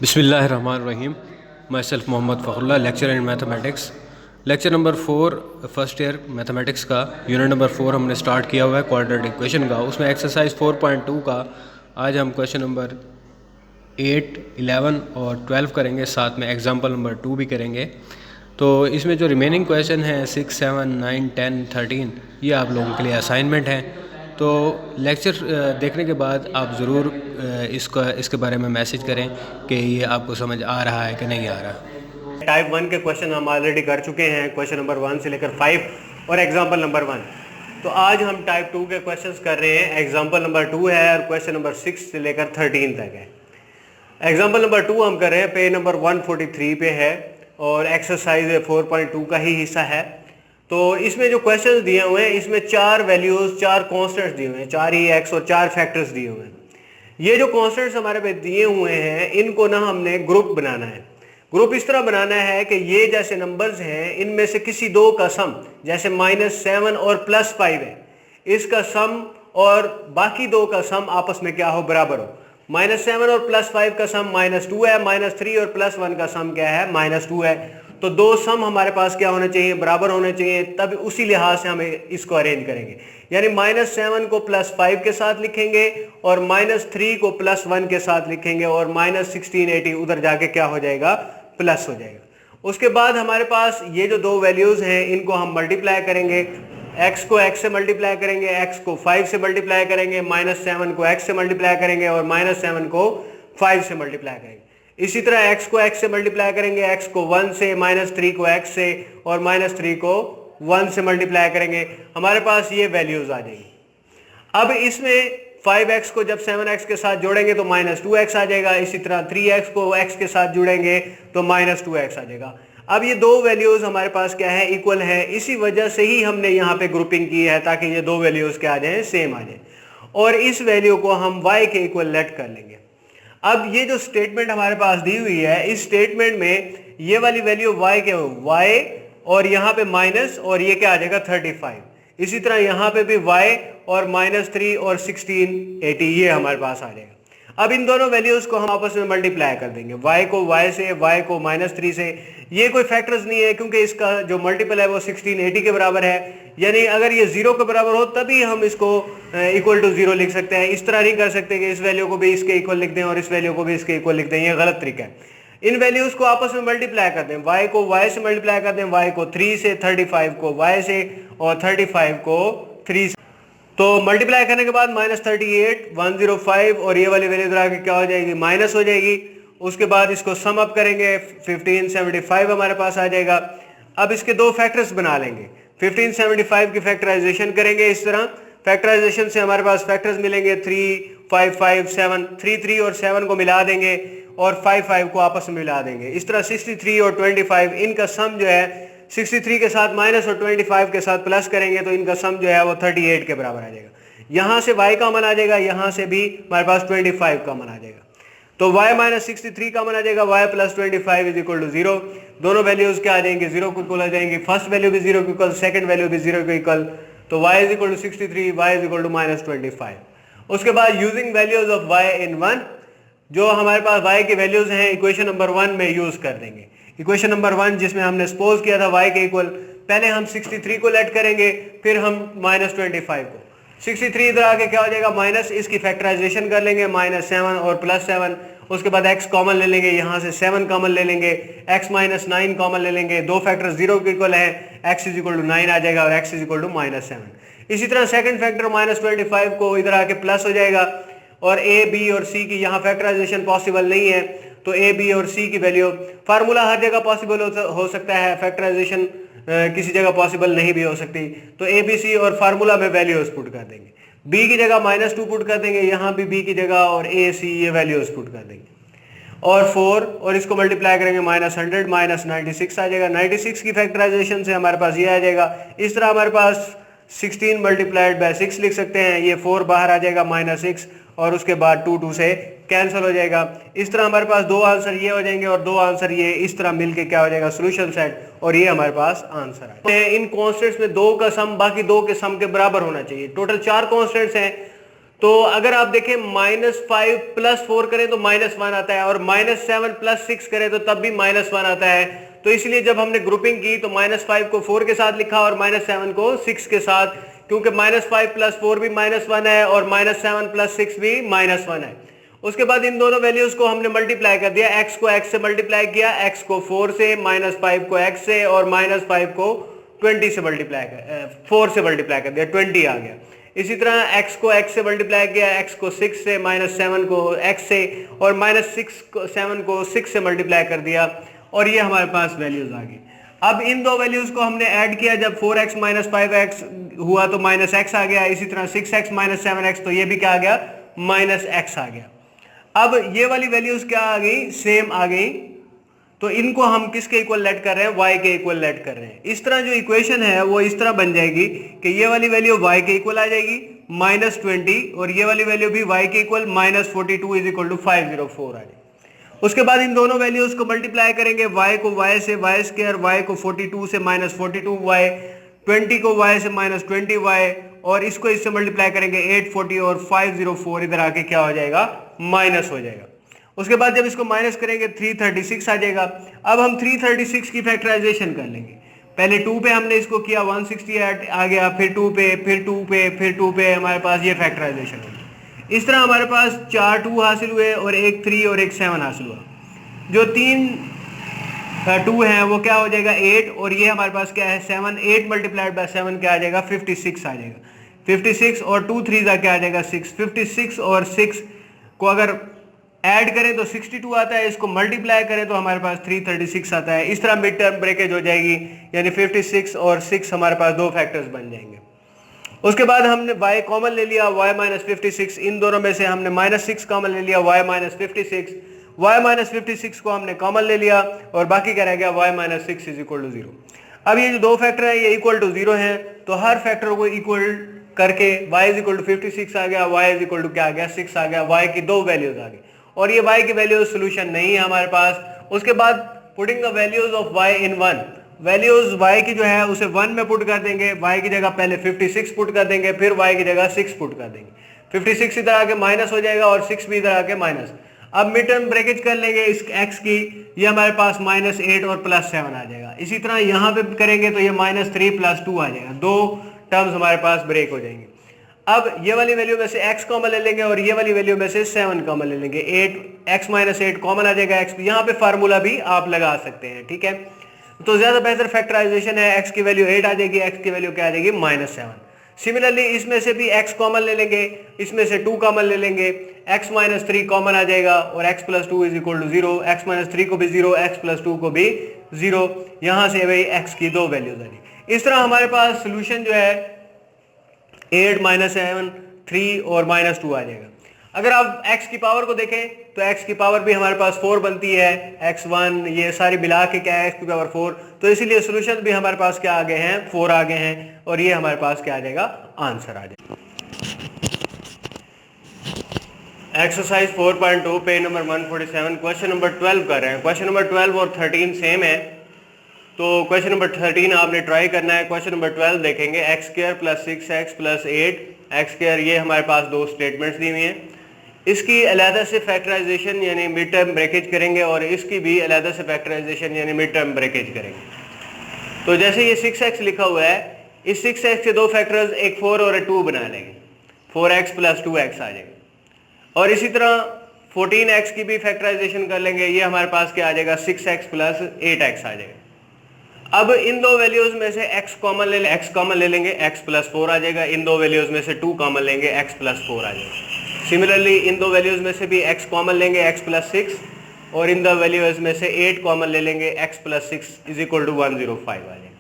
बिस्मिल्लाहिर्रहमानिर्रहीम। Myself Mohammad Fakhar Ullah, lecture in mathematics. Lecture number 4 first year mathematics का unit number 4 हमने start किया हुआ है क्वाड्रेटिक इक्वेशन का। उसमें एक्सरसाइज 4.2 का आज हम क्वेश्चन नंबर 8, 11 और 12 करेंगे, साथ में एग्जाम्पल नंबर 2 भी करेंगे। तो इसमें जो रिमेनिंग क्वेश्चन हैं 6, 7, 9, 10, 13 ये आप लोगों के लिए असाइनमेंट हैं। तो लेक्चर देखने के बाद आप ज़रूर इसके बारे में मैसेज करें कि ये आपको समझ आ रहा है कि नहीं आ रहा। टाइप 1 के क्वेश्चन हम ऑलरेडी कर चुके हैं, क्वेश्चन नंबर 1 से लेकर 5 और एग्जाम्पल नंबर 1। तो आज हम टाइप 2 के क्वेश्चंस कर रहे हैं। एग्जाम्पल नंबर 2 है और क्वेश्चन नंबर 6 से लेकर 13 तक है। एग्जाम्पल नंबर 2 हम कर रहे हैं, पेज नंबर 143 पे है और एक्सरसाइज 4.2 का ही हिस्सा है। तो इसमें जो क्वेश्चंस दिए हुए हैं, इसमें 4 वैल्यूज, 4 कॉन्स्टेंट्स दिए हुए हैं, 4 ही एक्स और 4 फैक्टर्स दिए हुए हैं। ये जो कॉन्स्टेंट्स हमारे पे दिए हुए हैं, इनको ना हमने ग्रुप बनाना है। ग्रुप इस तरह बनाना है कि ये जैसे नंबर्स हैं, इनमें से किसी दो का सम, जैसे -7 और +5 है, इसका सम और बाकी दो का सम आपस में क्या हो, बराबर हो। -7 और +5 का सम -2 है, -3 और +1 का सम क्या है, -2 है। तो दो सम हमारे पास क्या होने चाहिए, बराबर होने चाहिए। तब उसी लिहाज से हम इसको अरेंज करेंगे, यानी -7 को +5 के साथ लिखेंगे और -3 को +1 के साथ लिखेंगे और -1680 उधर जाके क्या हो जाएगा, प्लस हो जाएगा। उसके बाद हमारे पास ये जो दो वैल्यूज हैं, इनको हम मल्टीप्लाई करेंगे। x को x से मल्टीप्लाई करेंगे, x को 5 से मल्टीप्लाई करेंगे, -7 को x से मल्टीप्लाई करेंगे और -7 को 5 से मल्टीप्लाई करेंगे। इसी तरह x को x से मल्टीप्लाई करेंगे, x को 1 से, -3 को x से और -3 को 1 से मल्टीप्लाई करेंगे। हमारे पास ये वैल्यूज आ जाएगी। अब इसमें 5x को जब 7x के साथ जोड़ेंगे तो -2x आ जाएगा। इसी तरह 3x को x के साथ जोड़ेंगे तो -2x आ जाएगा। अब ये दो वैल्यूज हमारे पास क्या है, इक्वल है। इसी वजह से ही हमने यहाँ पे ग्रुपिंग की है, ताकि ये दो वैल्यूज क्या आ जाए, सेम आ जाए। और इस वैल्यू को हम y के इक्वल लेट कर लेंगे। अब ये जो स्टेटमेंट हमारे पास दी हुई है, इस स्टेटमेंट में ये वाली वैल्यू y के y और यहाँ पे माइनस और ये क्या आ जाएगा, 35। इसी तरह यहाँ पे भी y और -3 और 1680 ये हमारे पास आ जाएगा। अब इन दोनों वैल्यूज को हम आपस में मल्टीप्लाई कर देंगे, y को y से, y को -3 से। ये कोई फैक्टर्स नहीं है, क्योंकि इसका जो मल्टीपल है वो 1680 के बराबर है। यानी अगर ये 0 के बराबर हो तभी हम इसको इक्वल टू 0 लिख सकते हैं। इस तरह नहीं कर सकते कि इस वैल्यू को भी इसके इक्वल लिख दें और इस वैल्यू को भी इसके इक्वल लिख दें, ये गलत तरीका है। इन वैल्यूज को आपस में मल्टीप्लाई कर दें, y को y से मल्टीप्लाई कर दें, y को 3 से, 35 को y से और 35 को 3 से। तो मल्टीप्लाई करने के बाद -38, 105 और ये वाली वैल्यू इधर आके क्या हो जाएगी, माइनस हो जाएगी। उसके बाद इसको सम अप करेंगे, 1575 हमारे पास आ जाएगा। अब इसके दो फैक्टर्स बना लेंगे, 1575 की फैक्टराइजेशन करेंगे। इस तरह फैक्टराइजेशन से हमारे पास फैक्टर्स मिलेंगे 3, 5, 5, 7, 3 और 7 को मिला देंगे और 5 को आपस में मिला देंगे। इस तरह 63 और 25 इनका सम जो है, 63 के साथ माइनस और 25 के साथ प्लस करेंगे तो इनका सम जो है वो 38 के बराबर आ जाएगा। यहाँ से y का मन आ जाएगा, यहाँ से भी हमारे पास 25 का मन आ जाएगा। तो y - 63 का मन आ जाएगा, y + 25 = 0। दोनों वैल्यूज क्या आ जाएंगे, 0 के इक्वल आ जाएंगे। फर्स्ट वैल्यू भी 0 के इक्वल, सेकंड वैल्यू भी 0 के इक्वल। तो y = 63, y = -25। उसके बाद यूजिंग वैल्यूज ऑफ y इन 1, जो हमारे पास y की वैल्यूज हैं, इक्वेशन नंबर 1 में यूज कर देंगे। इक्वेशन नंबर 1 जिसमें हमने सपोज किया था y के इक्वल, पहले हम 63 को लेट करेंगे, फिर हम -25 को। 63 इधर आके क्या हो जाएगा, माइनस, इसकी फैक्टराइजेशन कर लेंगे, -7 और +7। उसके बाद x कॉमन ले लेंगे, यहाँ से 7 कॉमन ले लेंगे, x - 9 कॉमन ले लेंगे। दो फैक्टर 0 के इक्वल है, x = 9 आ जाएगा और x = -7। इसी तरह सेकंड फैक्टर -25 को इधर आके प्लस हो जाएगा और a, b और c की यहाँ फैक्टराइजेशन पॉसिबल नहीं है, तो a, b और c की वैल्यू, फार्मूला हर जगह पॉसिबल हो सकता है, फैक्टराइजेशन किसी जगह पॉसिबल नहीं भी हो सकती। तो a, b, c और फार्मूला में वैल्यूज पुट कर देंगे। b की जगह -2 पुट कर देंगे, यहाँ भी b की जगह, और a, c ये वैल्यूज पुट कर देंगे। और 4 और इसको मल्टीप्लाई करेंगे, -100 -96 आ जाएगा। 96 की फैक्टराइजेशन से हमारे पास ये आ जाएगा। इस तरह हमारे पास 16 × 6 लिख सकते हैं, ये 4 बाहर आ जाएगा, -6 और उसके बाद 2 से कैंसिल हो जाएगा। इस तरह हमारे पास दो आंसर ये हो जाएंगे और दो आंसर ये, इस तरह मिलके क्या हो जाएगा, सॉल्यूशन सेट, और ये हमारे पास आंसर है। इन कॉन्स्टेंट्स में दो का सम बाकी दो के सम के बराबर होना चाहिए। टोटल 4 कॉन्स्टेंट्स हैं, तो अगर आप देखें -5 + 4 करें तो -1 आता है, और -7 + 6 करें तो तब भी -1 आता है। तो इसलिए जब हमने ग्रुपिंग की तो -5 को 4 के साथ लिखा और -7 को 6 के साथ, क्योंकि -5 + 4 भी -1 है और -7 + 6 भी -1 है। उसके बाद इन दोनों वैल्यूज को हमने मल्टीप्लाई कर दिया, x को x से मल्टीप्लाई किया, x को 4 से, -5 को x से और -5 को 20 से मल्टीप्लाई कर 4 से मल्टीप्लाई कर दिया, 20 आ गया। इसी तरह x को x से मल्टीप्लाई किया, x को 6 से, -7 को x से और -7 को 6 से मल्टीप्लाई कर दिया, और ये हमारे पास वैल्यूज आ गई। अब इन दो वैल्यूज को हमने ऐड किया, जब 4x - 5x हुआ तो -x आ गया, इसी तरह 6x - 7x, तो ये भी क्या आ गया, -x आ गया। अब ये वाली वैल्यूज क्या आ गई, सेम आ गई। तो इनको हम किसके इक्वल लेट कर रहे हैं, y के इक्वल लेट कर रहे हैं। इस तरह जो इक्वेशन है वो इस तरह बन जाएगी कि ये वाली वैल्यू y के इक्वल आ जाएगी -20, और ये वाली वैल्यू भी y के इक्वल -42 = 504 आ जाएगी। उसके बाद इन दोनों वैल्यूज को मल्टीप्लाई करेंगे, y को y से y², y को 42 से -42y, 20 को y से -20y, और इसको इससे मल्टीप्लाई करेंगे 840, और 504 इधर आके क्या हो जाएगा, माइनस हो जाएगा। उसके बाद जब इसको माइनस करेंगे 336 आ जाएगा। अब हम 336 की फैक्टराइजेशन कर लेंगे। पहले 2 पे हमने इसको किया, 168 आ गया, फिर 2 पे, फिर 2 पे, फिर 2 पे, हमारे पास ये फैक्टराइजेशन होगी। इस तरह हमारे पास 4 2 हासिल हुए और एक 3 और एक 7 हासिल हुआ। जो 3 2 है वो क्या हो जाएगा, 8, और ये हमारे पास क्या है, 7। 8 × 7 क्या आ जाएगा, 56 आ जाएगा। 56 और 2 3 क्या आ जाएगा, 6। 56 और 6 को अगर ऐड करें तो 62 आता है, इसको मल्टीप्लाई करें तो हमारे पास 336 आता है। इस तरह मिड टर्म ब्रेकेज हो जाएगी, यानी 56 और 6 हमारे पास दो फैक्टर्स बन जाएंगे। उसके बाद हमने y कॉमन ले लिया, y - 56, इन दोनों में से हमने -6 कॉमन ले लिया, y - 56, y - 56 को हमने कॉमन ले लिया, और बाकी क्या रह गया, y - 6 = 0। अब ये जो दो फैक्टर है ये इक्वल टू 0 है, तो हर फैक्टर को इक्वल करके y = 56 आ गया, y = क्या आ गया, 6 आ गया, y की दो वैल्यूज आ गई, और ये y की वैल्यूज सोल्यूशन नहीं है हमारे पास। उसके बाद putting the values of y in 1, values y की जो है उसे 1 में पुट कर देंगे, y की जगह पहले 56 पुट कर देंगे, फिर y की जगह 6 पुट कर देंगे। 56 इधर आके माइनस हो जाएगा और 6 भी इधर आके माइनस। अब मिड टर्म ब्रेकेज कर लेंगे इस x की, ये हमारे पास -8 और +7 आ जाएगा। इसी तरह यहाँ पे करेंगे तो ये -3 + 2 आ जाएगा, दो टर्म्स हमारे पास ब्रेक हो जाएंगे। अब ये वाली वैल्यू में से x कॉमन ले लेंगे और ये वाली वैल्यू में से 7 कॉमन ले लेंगे, 8 x - 8 कॉमन आ जाएगा, x यहाँ पे फार्मूला भी आप लगा सकते हैं, ठीक है। तो ज्यादा बेहतर फैक्टराइजेशन है, x की वैल्यू 8 आ जाएगी, x की वैल्यू क्या आ जाएगी, -7। सिमिलरली इसमें से भी x कॉमन ले लेंगे, इसमें से 2 कॉमन ले लेंगे, x - 3 कॉमन आ जाएगा, और x + 2 = 0, x - 3 को भी 0, x + 2 को भी 0, यहाँ से भाई x की दो वैल्यूज आ जाएगी। इस तरह हमारे पास सोल्यूशन जो है 8 - 7 3 और -2 आ जाएगा। अगर आप x की पावर को देखें तो x की पावर भी हमारे पास 4 बनती है, x1 ये सारी मिला के क्या है, x की पावर 4, तो इसीलिए सोल्यूशन भी हमारे पास क्या आ गए हैं, 4 आ गए हैं, और ये हमारे पास क्या आ जाएगा, आंसर आ जाएगा। Exercise 4.2 page number 147 question number 12 कर रहे हैं। क्वेश्चन नंबर 12 और 13 सेम है, तो क्वेश्चन नंबर 13 आपने ट्राई करना है। क्वेश्चन नंबर 12 देखेंगे, x² + 6x + 8x², ये हमारे पास दो स्टेटमेंट्स दी हुई हैं। इसकी अलहदा से फैक्टराइजेशन यानी मिड टर्म ब्रेकेज करेंगे, और इसकी भी अलहदा से फैक्टराइजेशन यानी मिड टर्म ब्रेकेज करेंगे। तो जैसे ये 6x लिखा हुआ है, इस 6x के दो फैक्टर्स एक 4 और एक 2 बना लेंगे, 4x + 2x आ जाएगा। और इसी तरह 14x की भी फैक्टराइजेशन कर लेंगे, ये हमारे पास क्या आ जाएगा, 6x + 8x आ जाएगा। अब इन दो वैल्यूज में से x कॉमन ले लेंगे, x + 4 आ जाएगा। इन दो वैल्यूज में से 2 कॉमन लेंगे, x + 4 आ जाएगा। सिमिलरली इन दो वैल्यूज में से भी x कॉमन लेंगे, x + 6, और इन दो वैल्यूज में से 8 कॉमन ले लेंगे, x + 6 = 105 आ जाएगा।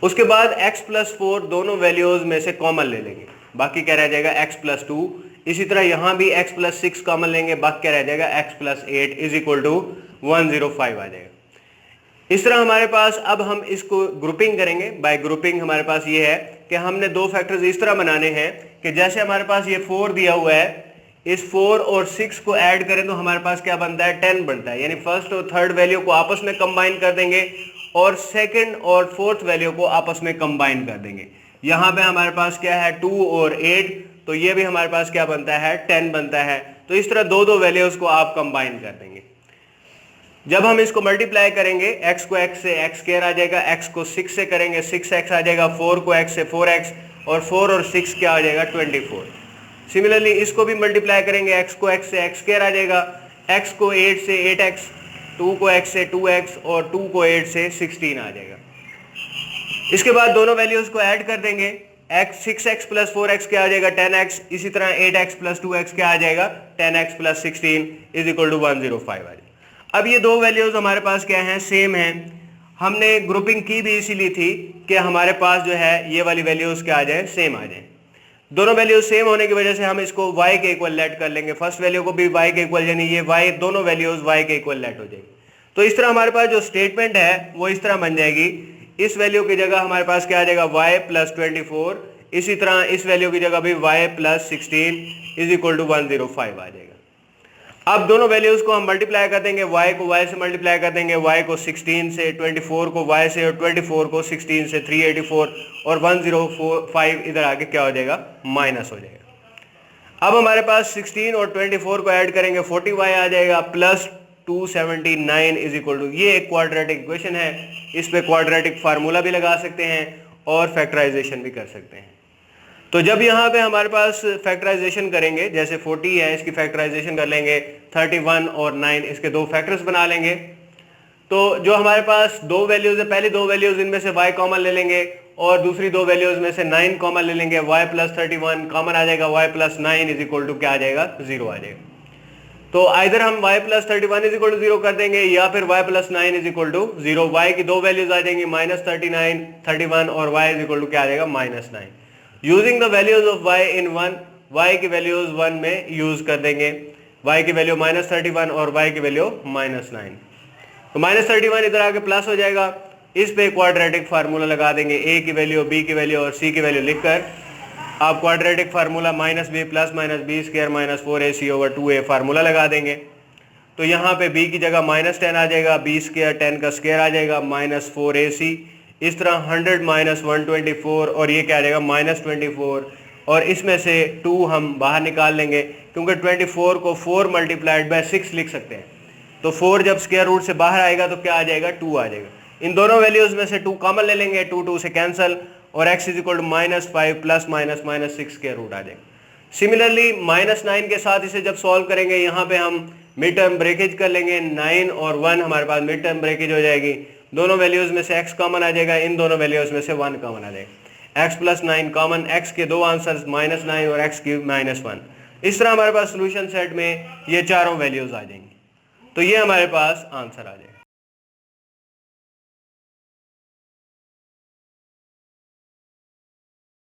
उसके बाद x + 4 दोनों वैल्यूज में से कॉमन ले लेंगे, बाकी क्या रह जाएगा, x + 2। इसी तरह यहाँ भी x + 6 कॉमन लेंगे, बाकी क्या रह जाएगा, x + 8 = 105 आ जाएगा। इस तरह हमारे पास अब हम इसको ग्रुपिंग करेंगे। बाय ग्रुपिंग हमारे पास ये है कि हमने दो फैक्टर्स इस तरह बनाने हैं कि जैसे हमारे पास ये 4 दिया हुआ है, इस 4 और 6 को ऐड करें तो हमारे पास क्या बनता है, 10 बनता है। यानी फर्स्ट और थर्ड वैल्यू को आपस में कंबाइन कर देंगे और सेकंड और फोर्थ वैल्यू को आपस में कंबाइन कर देंगे। यहाँ पे हमारे पास क्या है, 2 और 8, तो ये भी हमारे पास क्या बनता है 10 बनता है। तो इस तरह दो दो वैल्यूज को आप कंबाइन कर देंगे। जब हम इसको मल्टीप्लाई करेंगे x को x से x स्क्वायर आ जाएगा, x को 6 से करेंगे 6x आ जाएगा, 4 को x से 4x, और 4 और 6 क्या आ जाएगा 24। सिमिलरली इसको भी मल्टीप्लाई करेंगे, x को x से x स्क्वायर आ जाएगा, x को 8 से 8x, 2 को x से 2x और 2 को 8 से 16 आ जाएगा। इसके बाद दोनों वैल्यूज को ऐड कर देंगे, x 6x प्लस 4x क्या आ जाएगा 10x, इसी तरह 8x प्लस 2x क्या आ जाएगा 10x plus 16 is equal to 105 आ जाएगा। अब ये दो वैल्यूज हमारे पास क्या हैं सेम हैं। हमने ग्रुपिंग की भी इसीलिए थी कि हमारे पास जो है ये वाली वैल्यूज क्या आ जाए सेम आ जाए। दोनों वैल्यूज सेम होने की वजह से हम इसको y के इक्वल लेट कर लेंगे, फर्स्ट वैल्यू को भी y के इक्वल, यानी ये y दोनों वैल्यूज y के इक्वल लेट हो जाएगी। तो इस तरह हमारे पास जो स्टेटमेंट है वो इस तरह बन जाएगी, इस वैल्यू की जगह हमारे पास क्या आ जाएगा y प्लस 24, इसी तरह इस वैल्यू की जगह भी y plus 16 is equal to 105 आ जाएगा। अब दोनों वैल्यूज को हम मल्टीप्लाई कर देंगे, y को y से मल्टीप्लाई कर देंगे, y को 16 से, 24 को y से, और 24 को 16 से 384, और 105 इधर आके क्या हो जाएगा माइनस हो जाएगा। अब हमारे पास 16 और 24 को ऐड करेंगे 40y आ जाएगा प्लस 279 इज इक्वल टू, ये एक क्वाड्रेटिक इक्वेशन है, इस पे क्वाड्रेटिक फार्मूला भी लगा सकते हैं और फैक्टराइजेशन भी कर सकते हैं। तो जब यहाँ पे हमारे पास फैक्टराइजेशन करेंगे, जैसे 40 है इसकी फैक्टराइजेशन कर लेंगे, 31 और 9 इसके दो फैक्टर्स बना लेंगे। तो जो हमारे पास दो वैल्यूज है, पहली दो वैल्यूज इनमें से y कॉमन ले लेंगे और दूसरी दो वैल्यूज में से 9 कॉमन ले लेंगे, y प्लस 31 कॉमन आ जाएगा, y plus 9 is equal to क्या आ जाएगा 0 आ जाएगा। तो आइधर हम y plus 31 is equal to 0 कर देंगे या फिर y plus 9 is equal to 0। y की दो वैल्यूज आ जाएंगी माइनस 39, 31 और y इज इक्वल टू क्या आ जाएगा minus 9। Using the values of y in 1, y की वैल्यूज 1 में यूज कर देंगे, y की वैल्यू माइनस 31 और y की वैल्यू माइनस 9। तो माइनस 31 इधर आके प्लस हो जाएगा, इस पे क्वाड्रेटिक फार्मूला लगा देंगे, a की वैल्यू, b की वैल्यू और c की वैल्यू लिखकर आप quadratic formula minus b plus minus b square minus 4ac over 2a formula लगा देंगे। तो यहाँ पे b की जगह माइनस 10 आ जाएगा, b स्क्वायर 10 का स्क्वायर आ जाएगा माइनस 4ac, इस तरह 100 माइनस 124 और ये क्या आ जाएगा माइनस 24, और इसमें से 2 हम बाहर निकाल लेंगे क्योंकि 24 को 4 मल्टीप्लाइड बाय 6 लिख सकते हैं। तो 4 जब स्क्वायर रूट से बाहर आएगा तो क्या आ जाएगा 2 आ जाएगा। इन दोनों वैल्यूज में से 2 कॉमन ले लेंगे, 2 से कैंसिल, और x is equal to minus 5 plus minus minus 6 square root आ जाएगा। सिमिलरली माइनस 9 के साथ इसे जब सॉल्व करेंगे, यहाँ पे हम मिड टर्म ब्रेकेज कर लेंगे, 9 और 1 हमारे पास मिड टर्म ब्रेकेज हो जाएगी, दोनों वैल्यूज में से x कॉमन आ जाएगा, इन दोनों वैल्यूज में से 1 कॉमन आ जाएगा, x प्लस 9 कॉमन, x के दो आंसर्स माइनस 9 और x की माइनस 1। इस तरह हमारे पास सोल्यूशन सेट में ये चारों वैल्यूज आ जाएंगी। तो ये हमारे पास आंसर आ जाएगा।